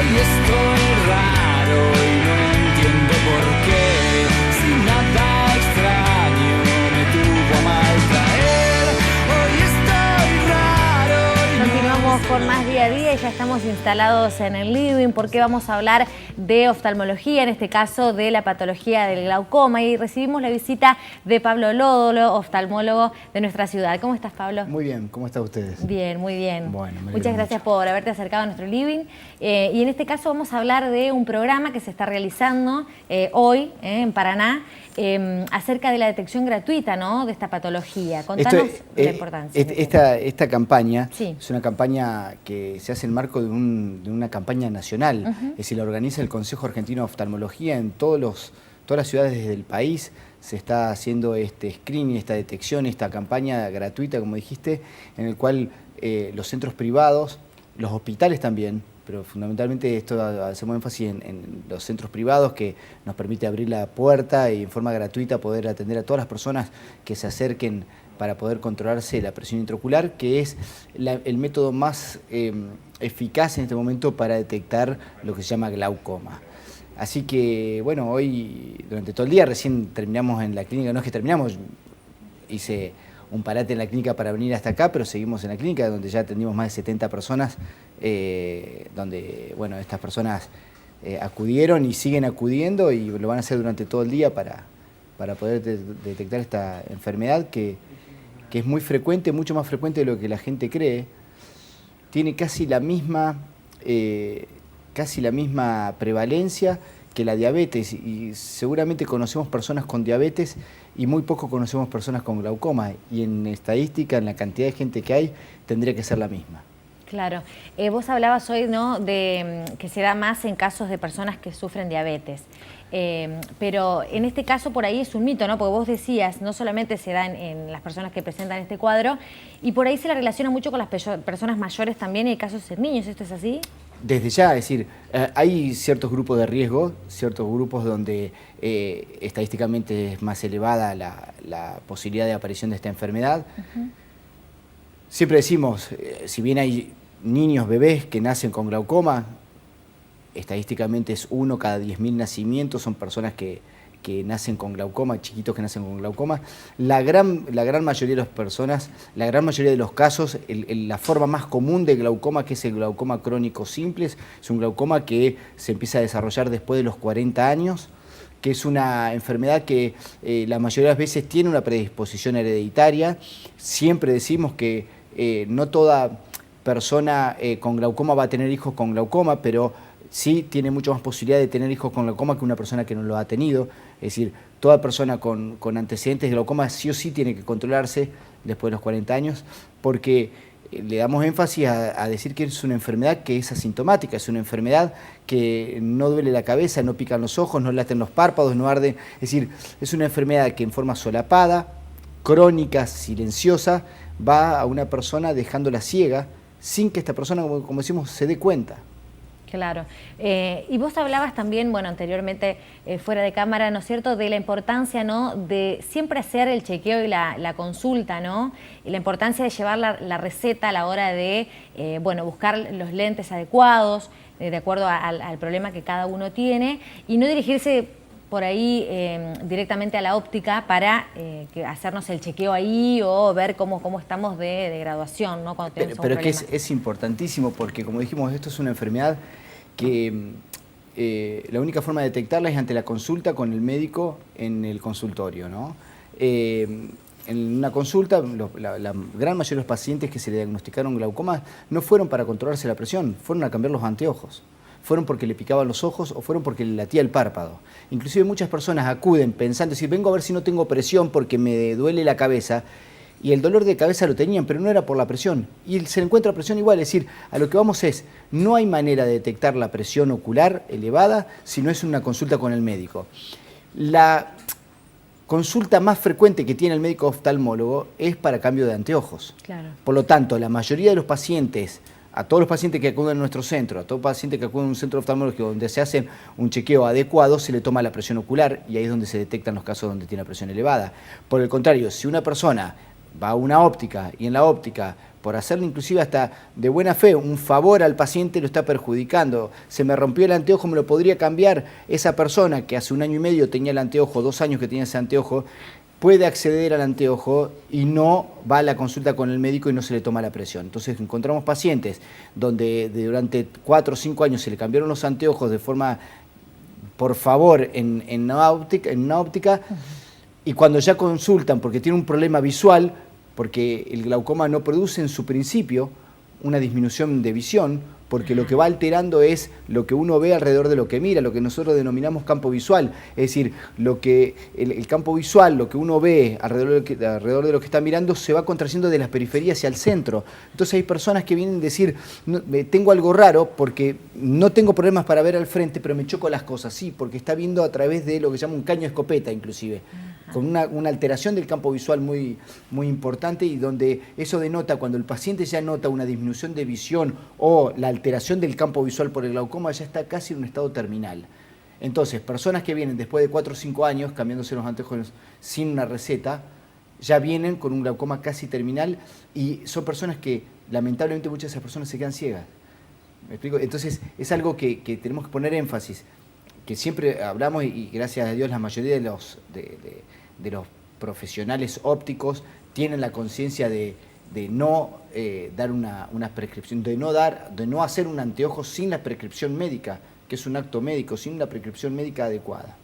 Hoy estoy raro y no entiendo por qué. Si nada extraño me tuvo a mal traer. Hoy estoy raro y no. Continuamos con más día a día y ya estamos instalados en el living porque vamos a hablar de oftalmología, en este caso de la patología del glaucoma, y recibimos la visita de Pablo Lódolo, oftalmólogo de nuestra ciudad. ¿Cómo estás, Pablo? Muy bien, ¿cómo están ustedes? Bien, muy bien. Bueno, muchas gracias por haberte acercado a nuestro living. Y en este caso vamos a hablar de un programa que se está realizando hoy en Paraná acerca de la detección gratuita, ¿no?, de esta patología. Contanos la importancia. Esta campaña sí. Es una campaña que se hace en el marco de una campaña nacional. Es decir, la organiza el Consejo Argentino de Oftalmología en todas las ciudades del país. Se está haciendo este screening, esta detección, esta campaña gratuita, como dijiste, en el cual los centros privados, los hospitales también, pero fundamentalmente esto hacemos énfasis en los centros privados, que nos permite abrir la puerta y en forma gratuita poder atender a todas las personas que se acerquen para poder controlarse la presión intraocular, que es el método más eficaz en este momento para detectar lo que se llama glaucoma. Así que, bueno, hoy durante todo el día, recién terminamos en la clínica, no es que terminamos, hice un parate en la clínica para venir hasta acá, pero seguimos en la clínica donde ya atendimos más de 70 personas, donde, bueno, estas personas acudieron y siguen acudiendo y lo van a hacer durante todo el día para poder detectar esta enfermedad que es muy frecuente, mucho más frecuente de lo que la gente cree. Tiene casi la misma prevalencia que la diabetes, y seguramente conocemos personas con diabetes y muy poco conocemos personas con glaucoma, y en estadística, en la cantidad de gente que hay, tendría que ser la misma. Claro. Vos hablabas hoy, ¿no?, de que se da más en casos de personas que sufren diabetes. Pero en este caso por ahí es un mito, ¿no? Porque vos decías, no solamente se da en las personas que presentan este cuadro, y por ahí se la relaciona mucho con las personas mayores también, y hay casos en niños. ¿Esto es así? Desde ya, es decir, hay ciertos grupos de riesgo, ciertos grupos donde estadísticamente es más elevada la posibilidad de aparición de esta enfermedad. Siempre decimos, si bien hay niños, bebés que nacen con glaucoma, estadísticamente es 1 cada 10.000 nacimientos, son personas que nacen con glaucoma, chiquitos que nacen con glaucoma. La gran mayoría de las personas, la gran mayoría de los casos, la forma más común de glaucoma, que es el glaucoma crónico simple, es un glaucoma que se empieza a desarrollar después de los 40 años, que es una enfermedad que la mayoría de las veces tiene una predisposición hereditaria. Siempre decimos que no toda persona con glaucoma va a tener hijos con glaucoma, pero sí tiene mucho más posibilidad de tener hijos con glaucoma que una persona que no lo ha tenido. Es decir, toda persona con antecedentes de glaucoma sí o sí tiene que controlarse después de los 40 años, porque le damos énfasis a decir que es una enfermedad que es asintomática, es una enfermedad que no duele la cabeza, no pican los ojos, no laten los párpados, no arde. Es decir, es una enfermedad que en forma solapada, crónica, silenciosa, va a una persona dejándola ciega sin que esta persona, como decimos, se dé cuenta. Claro. Y vos hablabas también, bueno, anteriormente fuera de cámara, ¿no es cierto?, de la importancia, ¿no?, de siempre hacer el chequeo y la consulta, ¿no?, y la importancia de llevar la receta a la hora de, bueno, buscar los lentes adecuados, de acuerdo al problema que cada uno tiene, y no dirigirse por ahí directamente a la óptica para hacernos el chequeo ahí o ver cómo estamos de graduación, ¿no?, cuando tenemos un problema. Pero es importantísimo porque, como dijimos, esto es una enfermedad que la única forma de detectarla es ante la consulta con el médico en el consultorio, ¿no? En una consulta, la gran mayoría de los pacientes que se le diagnosticaron glaucoma no fueron para controlarse la presión, fueron a cambiar los anteojos. Fueron porque le picaban los ojos o fueron porque le latía el párpado. Inclusive muchas personas acuden pensando, decir, vengo a ver si no tengo presión porque me duele la cabeza, y el dolor de cabeza lo tenían, pero no era por la presión. Y se le encuentra presión igual, es decir, a lo que vamos es, no hay manera de detectar la presión ocular elevada si no es una consulta con el médico. La consulta más frecuente que tiene el médico oftalmólogo es para cambio de anteojos. Claro. Por lo tanto, la mayoría de los pacientes, a todos los pacientes que acuden a nuestro centro, a todo paciente que acude a un centro oftalmológico donde se hace un chequeo adecuado, se le toma la presión ocular y ahí es donde se detectan los casos donde tiene presión elevada. Por el contrario, si una persona va a una óptica y en la óptica por hacerle inclusive hasta de buena fe un favor al paciente, lo está perjudicando. Se me rompió el anteojo, me lo podría cambiar. Esa persona que hace 1 año y medio tenía el anteojo, 2 años que tenía ese anteojo, puede acceder al anteojo y no va a la consulta con el médico y no se le toma la presión. Entonces encontramos pacientes donde durante 4 o 5 años se le cambiaron los anteojos de forma, por favor, en una óptica, y cuando ya consultan porque tiene un problema visual, porque el glaucoma no produce en su principio una disminución de visión, porque lo que va alterando es lo que uno ve alrededor de lo que mira, lo que nosotros denominamos campo visual. Es decir, el campo visual, lo que uno ve alrededor de lo que está mirando, se va contrayendo de las periferias hacia el centro. Entonces hay personas que vienen a decir, no, tengo algo raro porque no tengo problemas para ver al frente, pero me choco las cosas. Sí, porque está viendo a través de lo que se llama un caño de escopeta inclusive, con una alteración del campo visual muy, muy importante, y donde eso denota, cuando el paciente ya nota una disminución de visión o la alteración del campo visual por el glaucoma, ya está casi en un estado terminal. Entonces, personas que vienen después de 4 o 5 años cambiándose los anteojos sin una receta, ya vienen con un glaucoma casi terminal, y son personas que lamentablemente muchas de esas personas se quedan ciegas. ¿Me explico? Entonces es algo que tenemos que poner énfasis, que siempre hablamos, y gracias a Dios la mayoría de los profesionales ópticos tienen la conciencia de no dar una prescripción, de no hacer un anteojo sin la prescripción médica, que es un acto médico, sin la prescripción médica adecuada.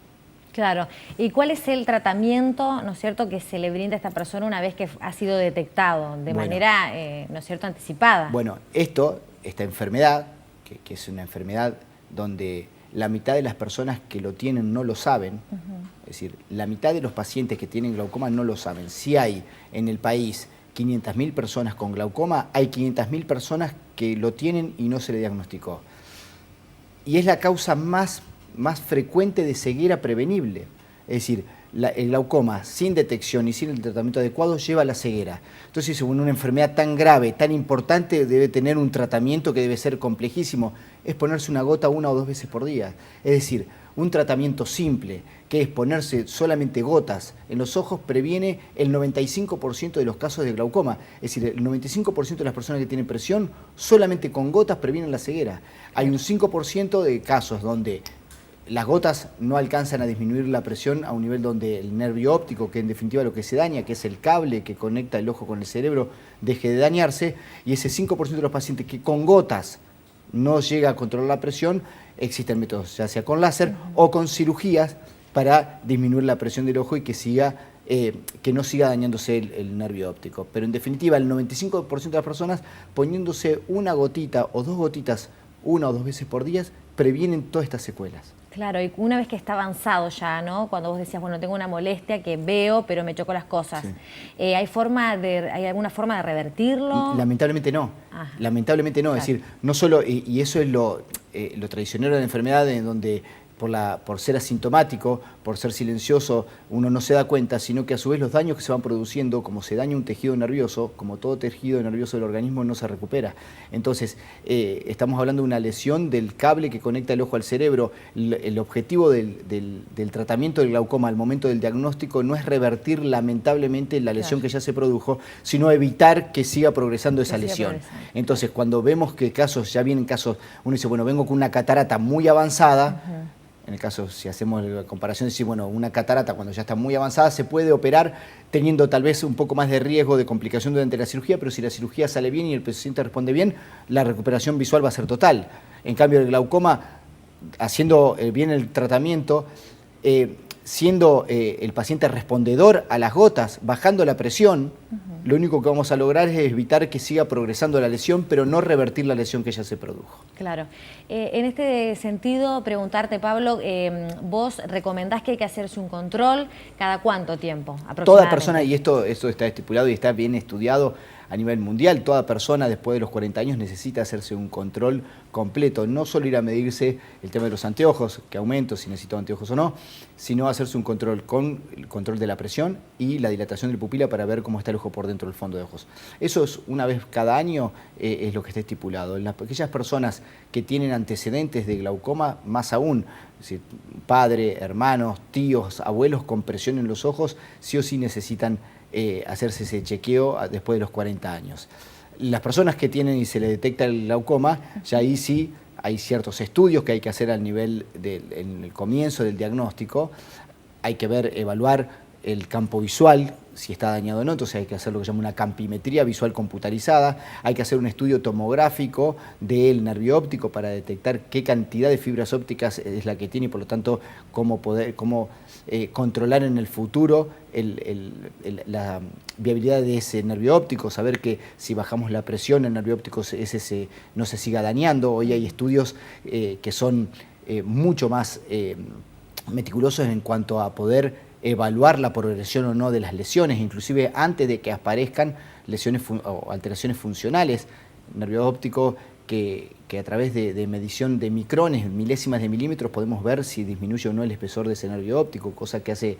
Claro. ¿Y cuál es el tratamiento, ¿no es cierto?, que se le brinda a esta persona una vez que ha sido detectado de manera, ¿no es cierto?, anticipada? Bueno, esta enfermedad, que es una enfermedad donde la mitad de las personas que lo tienen no lo saben, es decir, la mitad de los pacientes que tienen glaucoma no lo saben. Si hay en el país 500.000 personas con glaucoma, hay 500.000 personas que lo tienen y no se le diagnosticó. Y es la causa más frecuente de ceguera prevenible. Es decir, el glaucoma sin detección y sin el tratamiento adecuado lleva a la ceguera. Entonces, una enfermedad tan grave, tan importante, debe tener un tratamiento que debe ser complejísimo. Es ponerse una gota 1 o 2 veces por día. Es decir, un tratamiento simple, que es ponerse solamente gotas en los ojos, previene el 95% de los casos de glaucoma. Es decir, el 95% de las personas que tienen presión, solamente con gotas previenen la ceguera. Hay un 5% de casos donde las gotas no alcanzan a disminuir la presión a un nivel donde el nervio óptico, que en definitiva lo que se daña, que es el cable que conecta el ojo con el cerebro, deje de dañarse, y ese 5% de los pacientes que con gotas no llega a controlar la presión, existen métodos, ya sea con láser o con cirugías, para disminuir la presión del ojo y que no siga dañándose el nervio óptico. Pero en definitiva, el 95% de las personas poniéndose una gotita o 2 gotitas 1 o 2 veces por día previenen todas estas secuelas. Claro, y una vez que está avanzado ya, ¿no? Cuando vos decías, bueno, tengo una molestia que veo, pero me choco las cosas. Sí. ¿Hay alguna forma de revertirlo? Lamentablemente no. Ajá. Lamentablemente no. Claro. Es decir, no solo, y eso es lo traicionero de la enfermedad, en donde por ser asintomático, por ser silencioso, uno no se da cuenta, sino que a su vez los daños que se van produciendo, como se daña un tejido nervioso, como todo tejido nervioso del organismo, no se recupera. Entonces, estamos hablando de una lesión del cable que conecta el ojo al cerebro. El objetivo del tratamiento del glaucoma al momento del diagnóstico no es revertir lamentablemente la lesión, claro, que ya se produjo, sino evitar que siga progresando esa lesión. Entonces, cuando vemos que ya vienen casos, uno dice, bueno, vengo con una catarata muy avanzada. En el caso, si hacemos la comparación, decir, bueno, una catarata cuando ya está muy avanzada se puede operar teniendo tal vez un poco más de riesgo de complicación durante la cirugía, pero si la cirugía sale bien y el paciente responde bien, la recuperación visual va a ser total. En cambio, el glaucoma, haciendo bien el tratamiento, siendo el paciente respondedor a las gotas, bajando la presión, lo único que vamos a lograr es evitar que siga progresando la lesión, pero no revertir la lesión que ya se produjo. Claro. En este sentido, preguntarte, Pablo, ¿vos recomendás que hay que hacerse un control cada cuánto tiempo aproximadamente? Toda persona, y esto está estipulado y está bien estudiado a nivel mundial, toda persona después de los 40 años necesita hacerse un control completo, no solo ir a medirse el tema de los anteojos, que aumento, si necesito anteojos o no, sino hacerse un control con el control de la presión y la dilatación de la pupila para ver cómo está el ojo por dentro del fondo de ojos. Eso es una vez cada año, es lo que está estipulado. En aquellas personas que tienen antecedentes de glaucoma, más aún, es decir, padre, hermanos, tíos, abuelos con presión en los ojos, sí o sí necesitan hacerse ese chequeo después de los 40 años. Las personas que tienen y se le detecta el glaucoma, ya ahí sí hay ciertos estudios que hay que hacer al nivel en el comienzo del diagnóstico. Hay que evaluar el campo visual, si está dañado o no, entonces hay que hacer lo que se llama una campimetría visual computarizada, hay que hacer un estudio tomográfico del nervio óptico para detectar qué cantidad de fibras ópticas es la que tiene y por lo tanto cómo controlar en el futuro la viabilidad de ese nervio óptico, saber que si bajamos la presión el nervio óptico no se siga dañando. Hoy hay estudios que son mucho más meticulosos en cuanto a poder evaluar la progresión o no de las lesiones, inclusive antes de que aparezcan lesiones o alteraciones funcionales. Nervio óptico que a través de medición de micrones, milésimas de milímetros, podemos ver si disminuye o no el espesor de ese nervio óptico, cosa que hace,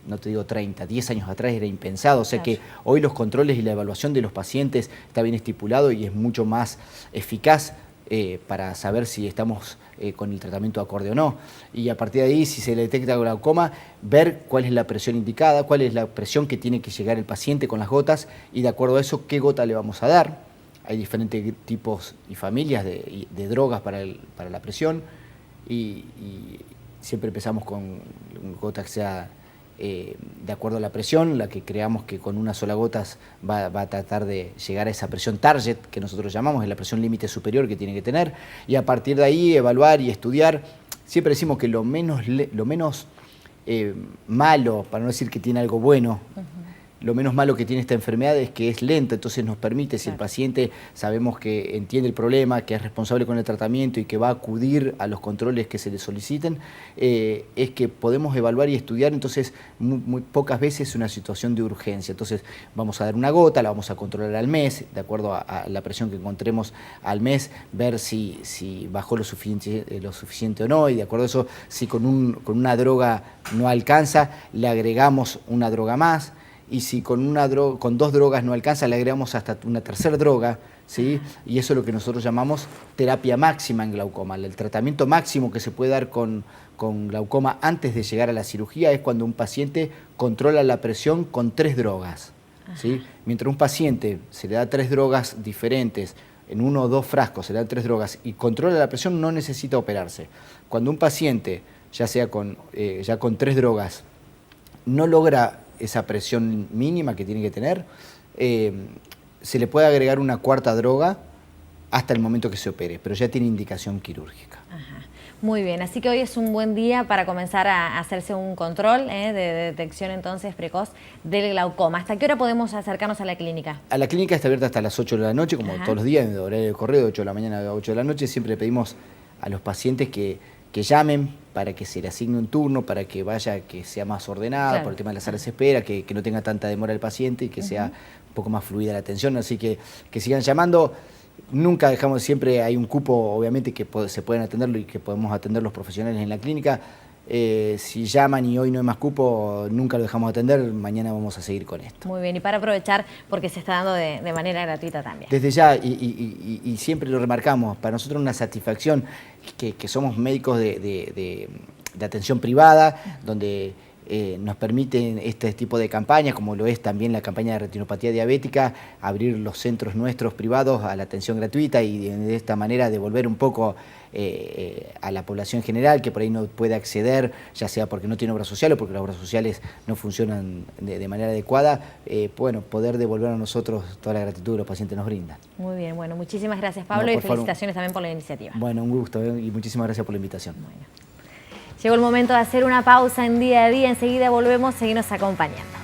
no te digo 30, 10 años atrás era impensado. O sea que hoy los controles y la evaluación de los pacientes está bien estipulado y es mucho más eficaz para saber si estamos con el tratamiento acorde o no. Y a partir de ahí, si se le detecta glaucoma, ver cuál es la presión indicada, cuál es la presión que tiene que llegar el paciente con las gotas y de acuerdo a eso, qué gota le vamos a dar. Hay diferentes tipos y familias de drogas para la presión y siempre empezamos con gota que sea de acuerdo a la presión, la que creamos que con una sola gota va a tratar de llegar a esa presión target que nosotros llamamos, es la presión límite superior que tiene que tener, y a partir de ahí evaluar y estudiar. Siempre decimos que lo menos malo, para no decir que tiene algo bueno, lo menos malo que tiene esta enfermedad es que es lenta, entonces nos permite, si el paciente sabemos que entiende el problema, que es responsable con el tratamiento y que va a acudir a los controles que se le soliciten, es que podemos evaluar y estudiar, entonces muy pocas veces una situación de urgencia. Entonces vamos a dar una gota, la vamos a controlar al mes, de acuerdo a la presión que encontremos al mes, ver si bajó lo suficiente o no, y de acuerdo a eso, si con una droga no alcanza, le agregamos una droga más. Y si con dos drogas no alcanza, le agregamos hasta una tercera droga, ¿sí? Y eso es lo que nosotros llamamos terapia máxima en glaucoma. El tratamiento máximo que se puede dar con glaucoma antes de llegar a la cirugía es cuando un paciente controla la presión con 3 drogas, ¿sí? Mientras un paciente se le da 3 drogas diferentes, en 1 o 2 frascos se le dan 3 drogas y controla la presión, no necesita operarse. Cuando un paciente, ya sea ya con 3 drogas, no logra esa presión mínima que tiene que tener, se le puede agregar una 4ª droga hasta el momento que se opere, pero ya tiene indicación quirúrgica. Ajá. Muy bien, así que hoy es un buen día para comenzar a hacerse un control de detección entonces precoz del glaucoma. ¿Hasta qué hora podemos acercarnos a la clínica? A la clínica está abierta hasta las 8 de la noche, como todos los días, en horario de correo, de 8 de la mañana a 8 de la noche. Siempre pedimos a los pacientes que llamen para que se le asigne un turno, para que vaya, que sea más ordenada, por el tema de las salas de espera, que no tenga tanta demora el paciente y que sea un poco más fluida la atención. Así que sigan llamando. Nunca dejamos, siempre hay un cupo, obviamente, que se pueden atenderlo y que podemos atender los profesionales en la clínica. Si llaman y hoy no hay más cupo, nunca lo dejamos atender, mañana vamos a seguir con esto. Muy bien, y para aprovechar, porque se está dando de manera gratuita también. Desde ya, y siempre lo remarcamos, para nosotros una satisfacción que somos médicos de atención privada, donde nos permiten este tipo de campañas, como lo es también la campaña de retinopatía diabética, abrir los centros nuestros privados a la atención gratuita y de esta manera devolver un poco a la población general que por ahí no puede acceder, ya sea porque no tiene obra social o porque las obras sociales no funcionan de manera adecuada, bueno, poder devolver a nosotros toda la gratitud que los pacientes nos brindan. Muy bien, bueno, muchísimas gracias Pablo y felicitaciones también por la iniciativa. Bueno, un gusto y muchísimas gracias por la invitación. Bueno. Llegó el momento de hacer una pausa en Día a Día, enseguida volvemos, seguimos acompañando.